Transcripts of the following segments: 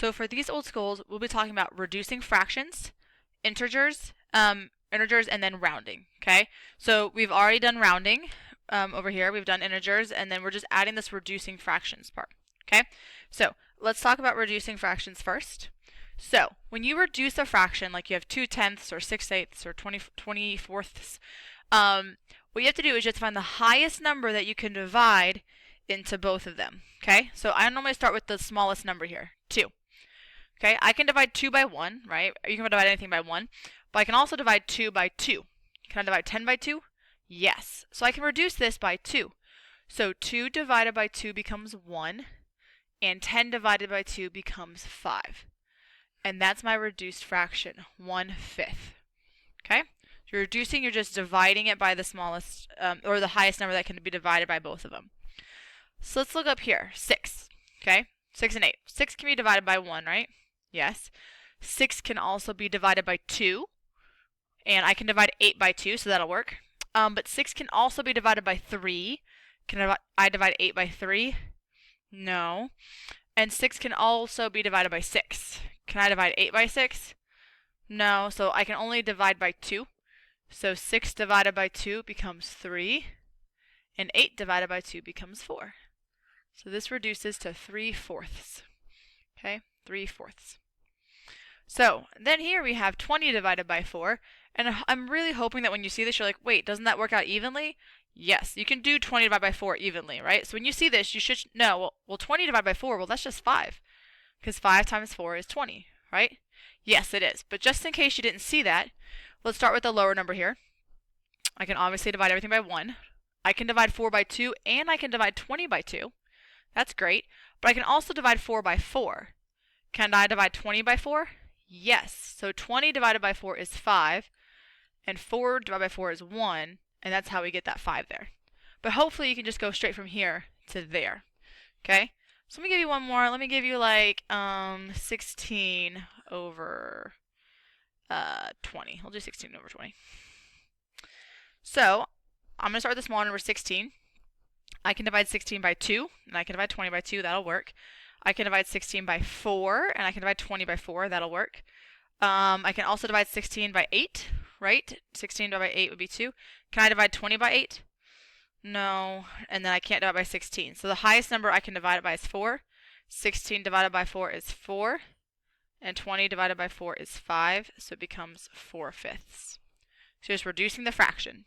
So for these old schools, we'll be talking about reducing fractions, integers, integers, and then rounding. Okay, so we've already done rounding over here. We've done integers, and then we're just adding this reducing fractions part. Okay, so let's talk about reducing fractions first. So when you reduce a fraction, like you have 2/10 or 6/8 or 24ths, what you have to do is you have to find the highest number that you can divide into both of them. Okay, so I normally start with the smallest number here, 2. Okay, I can divide 2 by 1, right? You can divide anything by 1, but I can also divide 2 by 2. Can I divide 10 by 2? Yes. So I can reduce this by 2. So 2 divided by 2 becomes 1, and 10 divided by 2 becomes 5. And that's my reduced fraction, 1/5. Okay? You're reducing, you're just dividing it by the smallest, or the highest number that can be divided by both of them. So let's look up here, 6. Okay? 6 and 8. 6 can be divided by 1, right? Yes. 6 can also be divided by 2, and I can divide 8 by 2, so that'll work. But 6 can also be divided by 3. Can I divide 8 by 3? No. And 6 can also be divided by 6. Can I divide 8 by 6? No, so I can only divide by 2. So 6 divided by 2 becomes 3, and 8 divided by 2 becomes 4. So this reduces to 3/4. Okay, 3/4. So then here we have 20 divided by 4, and I'm really hoping that when you see this, you're like, wait, doesn't that work out evenly? Yes, you can do 20 divided by 4 evenly, right? So when you see this, you should know, well 20 divided by 4, well, that's just 5, because 5 times 4 is 20, right? Yes, it is. But just in case you didn't see that, let's start with the lower number here. I can obviously divide everything by 1. I can divide 4 by 2, and I can divide 20 by 2. That's great. But I can also divide 4 by 4. Can I divide 20 by 4? Yes. So 20 divided by 4 is 5, and 4 divided by 4 is 1, and that's how we get that 5 there. But hopefully you can just go straight from here to there. Okay? So let me give you one more. Let me give you like 16 over 20. I'll do 16 over 20. So I'm going to start with the smaller number 16. I can divide 16 by 2, and I can divide 20 by 2. That'll work. I can divide 16 by 4, and I can divide 20 by 4. That'll work. I can also divide 16 by 8, right? 16 divided by 8 would be 2. Can I divide 20 by 8? No. And then I can't divide by 16. So the highest number I can divide it by is 4. 16 divided by 4 is 4. And 20 divided by 4 is 5. So it becomes 4/5. So just reducing the fraction.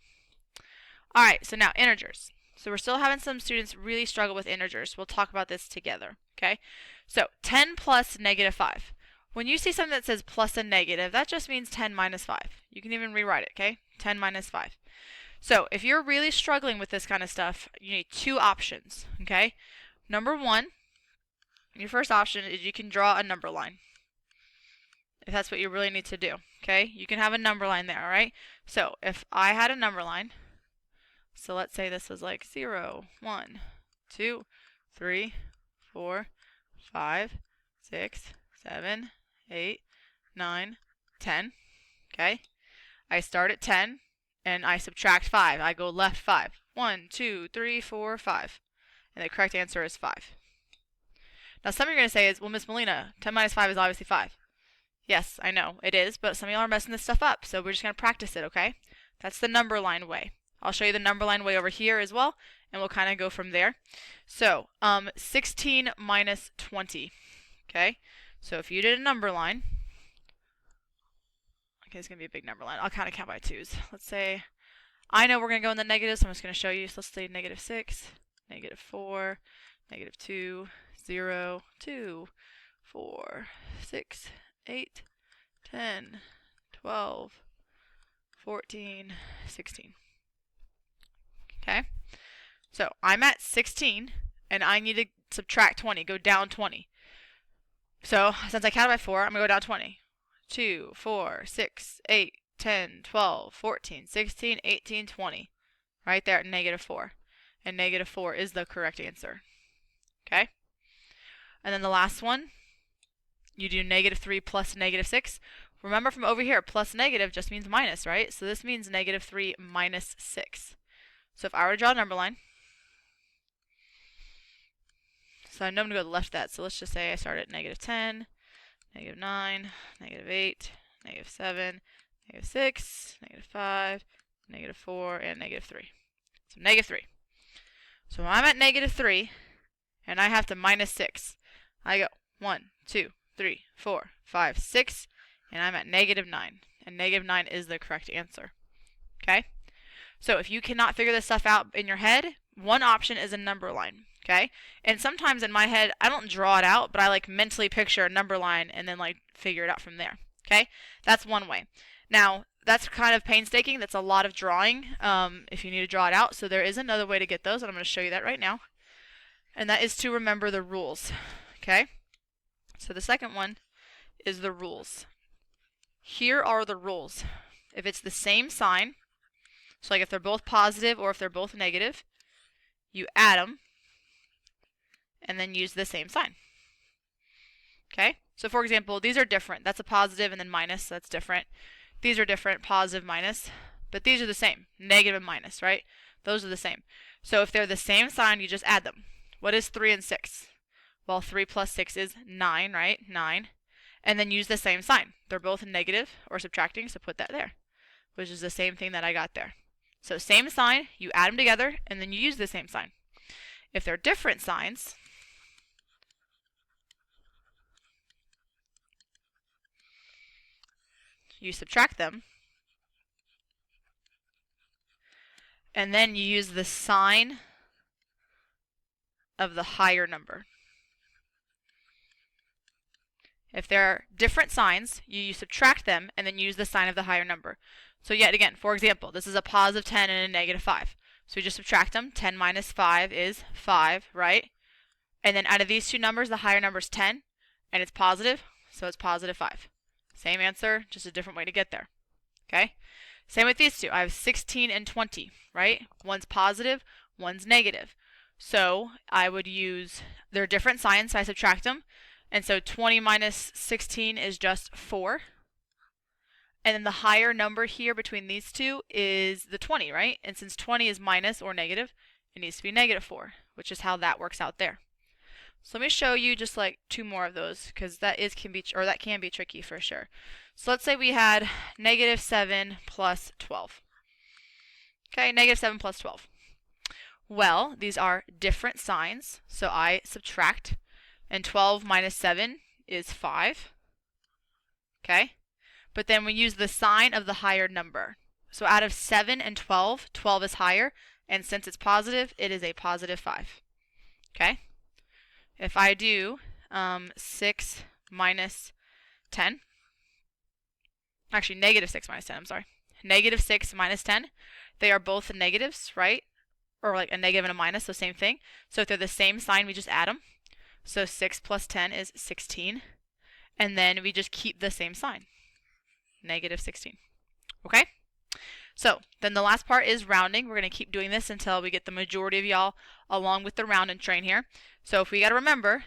Alright, so now integers. So we're still having some students really struggle with integers. We'll talk about this together. Okay? So 10 plus -5. When you see something that says plus a negative, that just means 10 minus 5. You can even rewrite it, okay? 10 minus 5. So if you're really struggling with this kind of stuff, you need 2 options, okay? Number 1, your first option is you can draw a number line. If that's what you really need to do, okay? You can have a number line there, alright? So if I had a number line, so let's say this is like 0, 1, 2, 3, 4, 5, 6, 7, 8, 9, 10. Okay? I start at 10 and I subtract 5. I go left 5. 1, 2, 3, 4, 5. And the correct answer is 5. Now some of you are going to say is, well, Miss Molina, 10 minus 5 is obviously 5. Yes, I know, it is, but some of y'all are messing this stuff up, so we're just going to practice it, okay? That's the number line way. I'll show you the number line way over here as well, and we'll kind of go from there. So, 16 minus 20. Okay? So if you did a number line, okay, it's going to be a big number line. I'll kind of count by 2's. Let's say, I know we're going to go in the negatives, so I'm just going to show you. So let's say -6, -4, -2, 0, 2, 4, 6, 8, 10, 12, 14, 16. Okay? So I'm at 16, and I need to subtract 20, go down 20. So since I counted by 4, I'm going to go down 20. 2, 4, 6, 8, 10, 12, 14, 16, 18, 20. Right there at -4. And -4 is the correct answer. Okay? And then the last one, you do -3 plus -6. Remember from over here, plus negative just means minus, right? So this means -3 minus 6. So if I were to draw a number line, so I know I'm going to go to the left of that. So let's just say I start at -10, -9, -8, -7, -6, -5, -4, and -3. So -3. So when I'm at -3, and I have to minus 6, I go 1, 2, 3, 4, 5, 6, and I'm at -9. And -9 is the correct answer. Okay? So if you cannot figure this stuff out in your head, one option is a number line. Okay? And sometimes in my head, I don't draw it out, but I like mentally picture a number line and then like figure it out from there. Okay? That's one way. Now, that's kind of painstaking. That's a lot of drawing if you need to draw it out. So there is another way to get those, and I'm going to show you that right now. And that is to remember the rules. Okay? So the second one is the rules. Here are the rules. If it's the same sign, so like if they're both positive or if they're both negative, you add them and then use the same sign. Okay? So for example, these are different. That's a positive and then minus, so that's different. These are different, positive, minus, but these are the same, negative and minus, right? Those are the same. So if they're the same sign, you just add them. What is 3 and 6? Well, 3 plus 6 is 9, right? 9. And then use the same sign. They're both negative or subtracting, so put that there, which is the same thing that I got there. So same sign, you add them together, and then you use the same sign. If they're different signs, you subtract them, and then you use the sign of the higher number. If they're different signs, you subtract them and then use the sign of the higher number. So yet again, for example, this is a positive 10 and a negative 5. So we just subtract them. 10 minus 5 is 5, right? And then out of these two numbers, the higher number is 10, and it's positive, so it's positive 5. Same answer, just a different way to get there. Okay? Same with these two. I have 16 and 20, right? One's positive, one's negative. So I would use, they're different signs, so I subtract them. And so 20 minus 16 is just 4. And then the higher number here between these two is the 20, right? And since 20 is minus or negative, it needs to be -4, which is how that works out there. So let me show you just like two more of those, because that can be tricky for sure. So let's say we had -7 plus 12. Okay, -7 plus 12. Well, these are different signs, so I subtract, and 12 minus 7 is 5. Okay? But then we use the sign of the higher number. So out of 7 and 12, 12 is higher, and since it's positive, it is a positive 5. Okay? If I do 6 minus 10, actually -6 minus 10, I'm sorry. -6 minus 10, they are both negatives, right? Or like a negative and a minus, so same thing. So if they're the same sign, we just add them. So 6 plus 10 is 16. And then we just keep the same sign, -16. Okay? So then the last part is rounding. We're going to keep doing this until we get the majority of y'all along with the round and train here. So if we got to remember,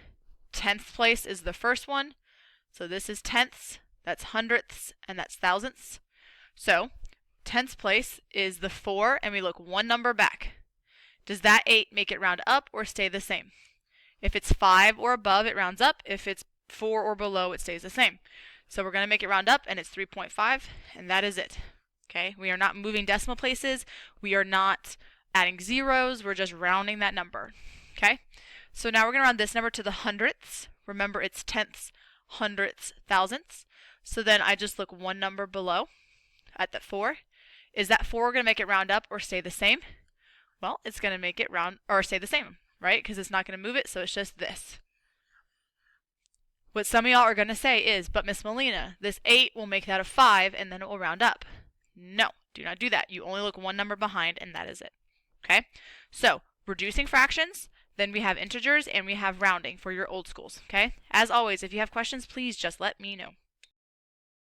10th place is the first one. So this is tenths, that's hundredths, and that's thousandths. So 10th place is the 4, and we look one number back. Does that 8 make it round up or stay the same? If it's 5 or above, it rounds up. If it's 4 or below, it stays the same. So we're going to make it round up, and it's 3.5, and that is it. Okay, we are not moving decimal places. We are not adding zeros. We're just rounding that number. Okay, so now we're going to round this number to the hundredths. Remember, it's tenths, hundredths, thousandths. So then I just look one number below at that 4. Is that 4 going to make it round up or stay the same? Well, it's going to make it round or stay the same, right? Because it's not going to move it, so it's just this. What some of y'all are going to say is, but Miss Melina, this 8 will make that a 5 and then it will round up. No, do not do that. You only look one number behind and that is it. Okay? So, reducing fractions, then we have integers, and we have rounding for your old schools. Okay? As always, if you have questions, please just let me know.